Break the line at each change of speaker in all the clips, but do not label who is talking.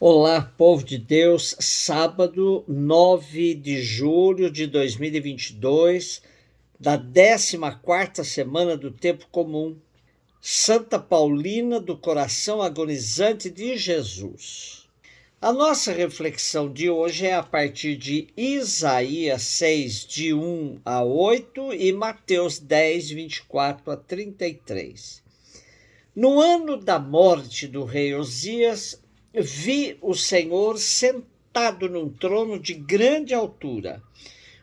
Olá, povo de Deus, sábado 9 de julho de 2022, da 14ª semana do Tempo Comum, Santa Paulina do Coração Agonizante de Jesus. A nossa reflexão de hoje é a partir de Isaías 6, de 1 a 8 e Mateus 10, 24 a 33. No ano da morte do rei Osias, vi o Senhor sentado num trono de grande altura.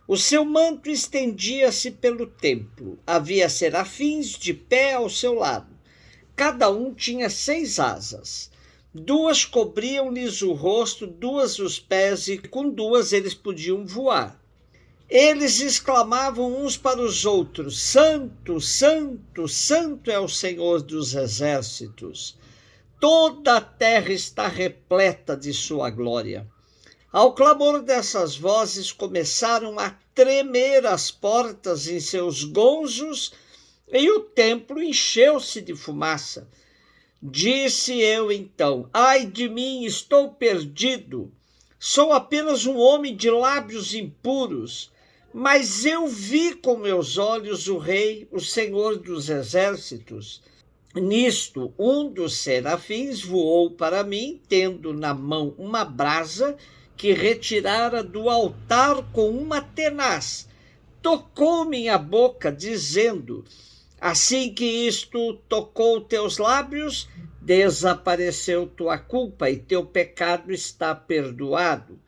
O seu manto estendia-se pelo templo. Havia serafins de pé ao seu lado. Cada um tinha 6 asas. 2 cobriam-lhes o rosto, 2 os pés, e com 2 eles podiam voar. Eles exclamavam uns para os outros: Santo, Santo, Santo é o Senhor dos exércitos. Toda a terra está repleta de sua glória. Ao clamor dessas vozes, começaram a tremer as portas em seus gonzos e o templo encheu-se de fumaça. Disse eu então: ai de mim, estou perdido. Sou apenas um homem de lábios impuros, mas eu vi com meus olhos o Rei, o Senhor dos exércitos. Nisto, um dos serafins voou para mim, tendo na mão uma brasa que retirara do altar com uma tenaz. Tocou minha boca, dizendo: assim que isto tocou teus lábios, desapareceu tua culpa e teu pecado está perdoado.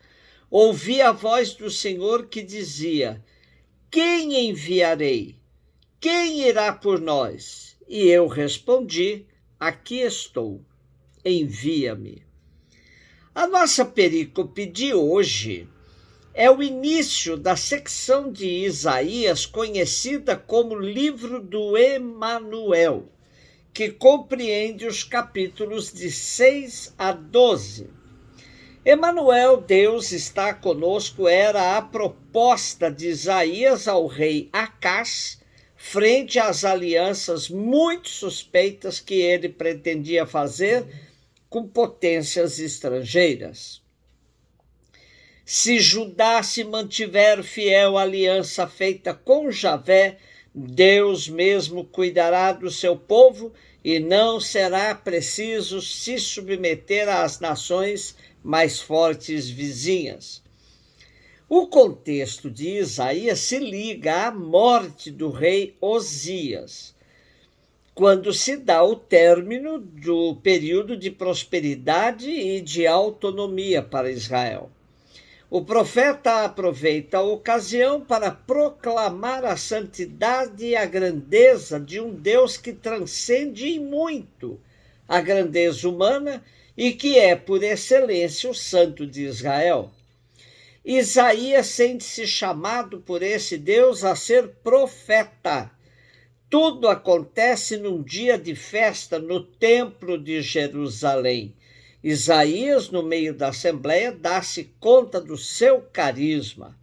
Ouvi a voz do Senhor que dizia: quem enviarei? Quem irá por nós? E eu respondi: aqui estou, envia-me. A nossa perícope de hoje é o início da secção de Isaías conhecida como Livro do Emanuel, que compreende os capítulos de 6 a 12. Emanuel, Deus está conosco, era a proposta de Isaías ao rei Acás, frente às alianças muito suspeitas que ele pretendia fazer com potências estrangeiras. Se Judá se mantiver fiel à aliança feita com Javé, Deus mesmo cuidará do seu povo e não será preciso se submeter às nações mais fortes vizinhas. O contexto de Isaías se liga à morte do rei Osias, quando se dá o término do período de prosperidade e de autonomia para Israel. O profeta aproveita a ocasião para proclamar a santidade e a grandeza de um Deus que transcende em muito a grandeza humana e que é, por excelência, o Santo de Israel. Isaías sente-se chamado por esse Deus a ser profeta. Tudo acontece num dia de festa no Templo de Jerusalém. Isaías, no meio da assembleia, dá-se conta do seu carisma.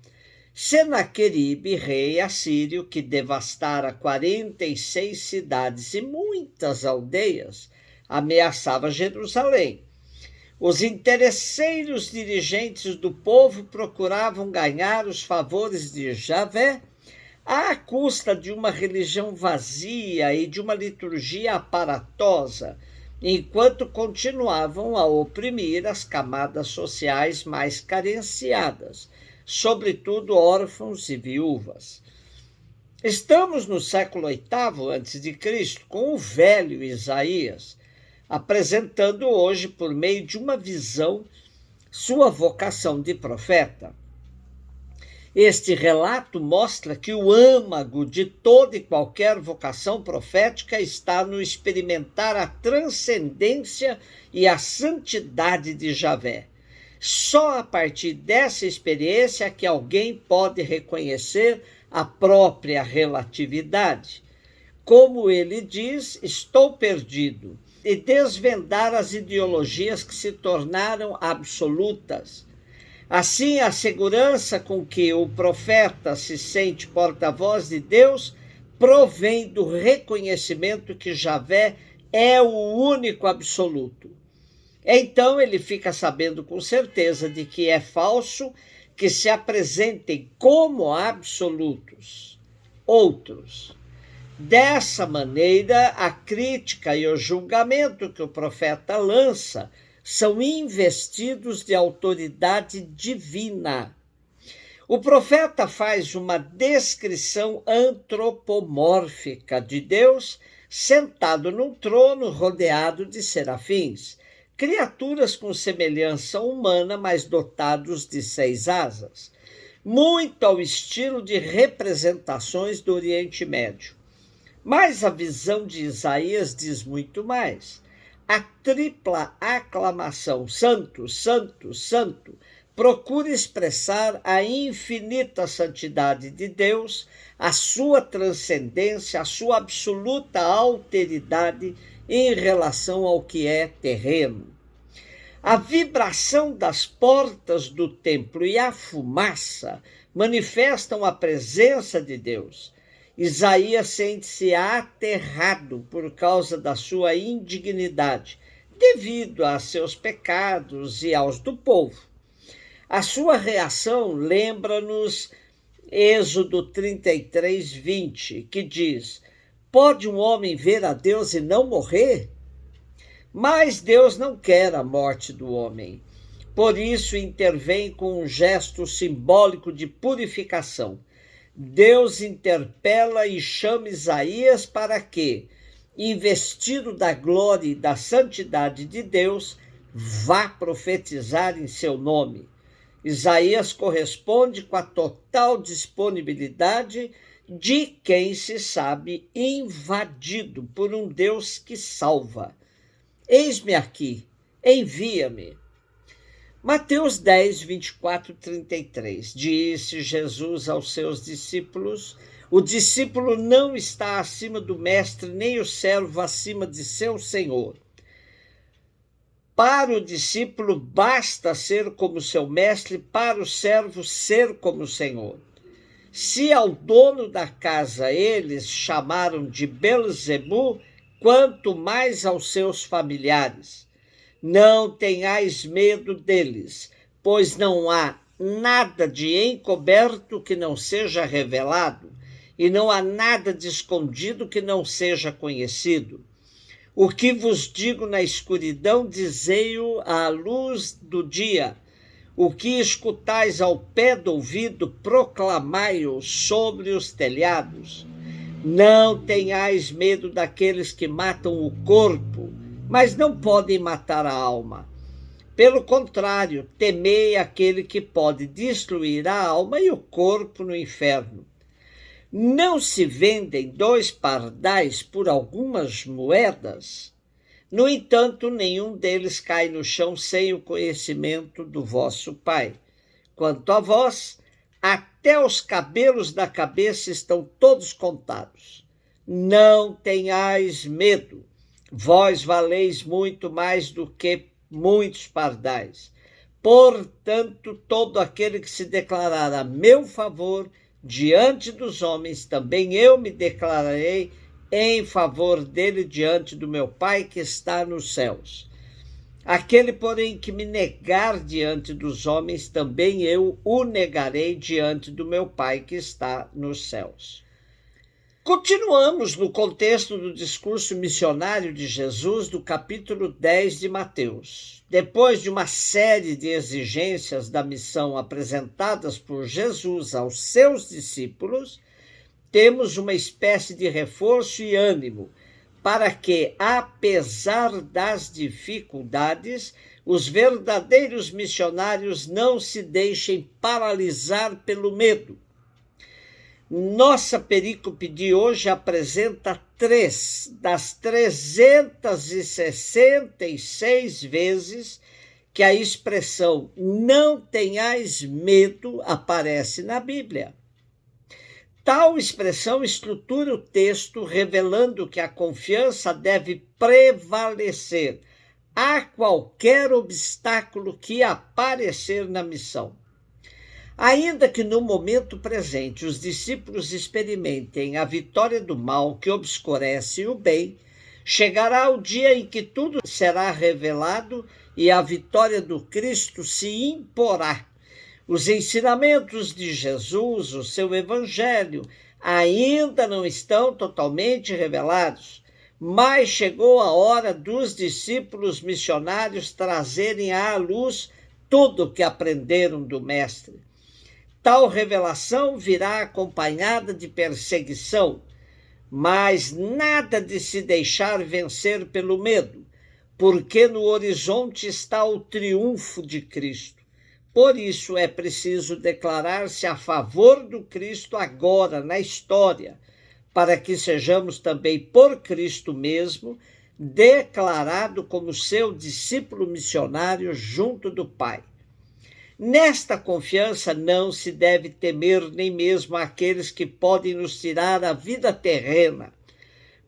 Senaqueribe, rei assírio, que devastara 46 cidades e muitas aldeias, ameaçava Jerusalém. Os interesseiros dirigentes do povo procuravam ganhar os favores de Javé à custa de uma religião vazia e de uma liturgia aparatosa, enquanto continuavam a oprimir as camadas sociais mais carenciadas, sobretudo órfãos e viúvas. Estamos no século VIII a.C., com o velho Isaías, apresentando hoje, por meio de uma visão, sua vocação de profeta. Este relato mostra que o âmago de toda e qualquer vocação profética está no experimentar a transcendência e a santidade de Javé. Só a partir dessa experiência que alguém pode reconhecer a própria relatividade. Como ele diz, estou perdido, e desvendar as ideologias que se tornaram absolutas. Assim, a segurança com que o profeta se sente porta-voz de Deus provém do reconhecimento que Javé é o único absoluto. Então ele fica sabendo com certeza de que é falso que se apresentem como absolutos outros. Dessa maneira, a crítica e o julgamento que o profeta lança são investidos de autoridade divina. O profeta faz uma descrição antropomórfica de Deus sentado num trono rodeado de serafins, criaturas com semelhança humana, mas dotados de 6 asas, muito ao estilo de representações do Oriente Médio. Mas a visão de Isaías diz muito mais. A tripla aclamação Santo, Santo, Santo procura expressar a infinita santidade de Deus, a sua transcendência, a sua absoluta alteridade em relação ao que é terreno. A vibração das portas do templo e a fumaça manifestam a presença de Deus. Isaías sente-se aterrado por causa da sua indignidade, devido a seus pecados e aos do povo. A sua reação lembra-nos Êxodo 33, 20, que diz: pode um homem ver a Deus e não morrer? Mas Deus não quer a morte do homem. Por isso intervém com um gesto simbólico de purificação. Deus interpela e chama Isaías para que, investido da glória e da santidade de Deus, vá profetizar em seu nome. Isaías corresponde com a total disponibilidade de quem se sabe invadido por um Deus que salva. Eis-me aqui, envia-me. Mateus 10, 24, 33. Disse Jesus aos seus discípulos: o discípulo não está acima do mestre, nem o servo acima de seu senhor. Para o discípulo basta ser como seu mestre, para o servo ser como o senhor. Se ao dono da casa eles chamaram de Belzebu, quanto mais aos seus familiares. Não tenhais medo deles, pois não há nada de encoberto que não seja revelado, e não há nada de escondido que não seja conhecido. O que vos digo na escuridão, dizei-o à luz do dia. O que escutais ao pé do ouvido, proclamai-o sobre os telhados. Não tenhais medo daqueles que matam o corpo, mas não podem matar a alma. Pelo contrário, temei aquele que pode destruir a alma e o corpo no inferno. Não se vendem 2 pardais por algumas moedas? No entanto, nenhum deles cai no chão sem o conhecimento do vosso Pai. Quanto a vós, até os cabelos da cabeça estão todos contados. Não tenhais medo. Vós valeis muito mais do que muitos pardais. Portanto, todo aquele que se declarar a meu favor diante dos homens, também eu me declararei em favor dele diante do meu Pai que está nos céus. Aquele, porém, que me negar diante dos homens, também eu o negarei diante do meu Pai que está nos céus. Continuamos no contexto do discurso missionário de Jesus do capítulo 10 de Mateus. Depois de uma série de exigências da missão apresentadas por Jesus aos seus discípulos, temos uma espécie de reforço e ânimo para que, apesar das dificuldades, os verdadeiros missionários não se deixem paralisar pelo medo. Nossa perícope de hoje apresenta 3 das 366 vezes que a expressão não tenhais medo aparece na Bíblia. Tal expressão estrutura o texto, revelando que a confiança deve prevalecer a qualquer obstáculo que aparecer na missão. Ainda que no momento presente os discípulos experimentem a vitória do mal que obscurece o bem, Chegará o dia em que tudo será revelado e a vitória do Cristo se imporá. Os ensinamentos de Jesus, o seu evangelho, ainda não estão totalmente revelados, mas chegou a hora dos discípulos missionários trazerem à luz tudo o que aprenderam do Mestre. Tal revelação virá acompanhada de perseguição, mas nada de se deixar vencer pelo medo, porque no horizonte está o triunfo de Cristo. Por isso é preciso declarar-se a favor do Cristo agora, na história, para que sejamos também, por Cristo mesmo, declarado como seu discípulo missionário junto do Pai. Nesta confiança não se deve temer nem mesmo aqueles que podem nos tirar a vida terrena,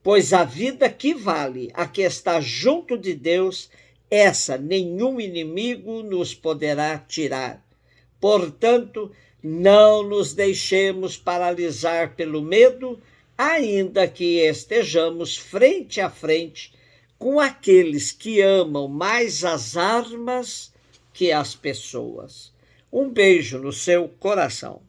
pois a vida que vale, a que está junto de Deus, essa nenhum inimigo nos poderá tirar. Portanto, não nos deixemos paralisar pelo medo, ainda que estejamos frente a frente com aqueles que amam mais as armas que as pessoas. Um beijo no seu coração.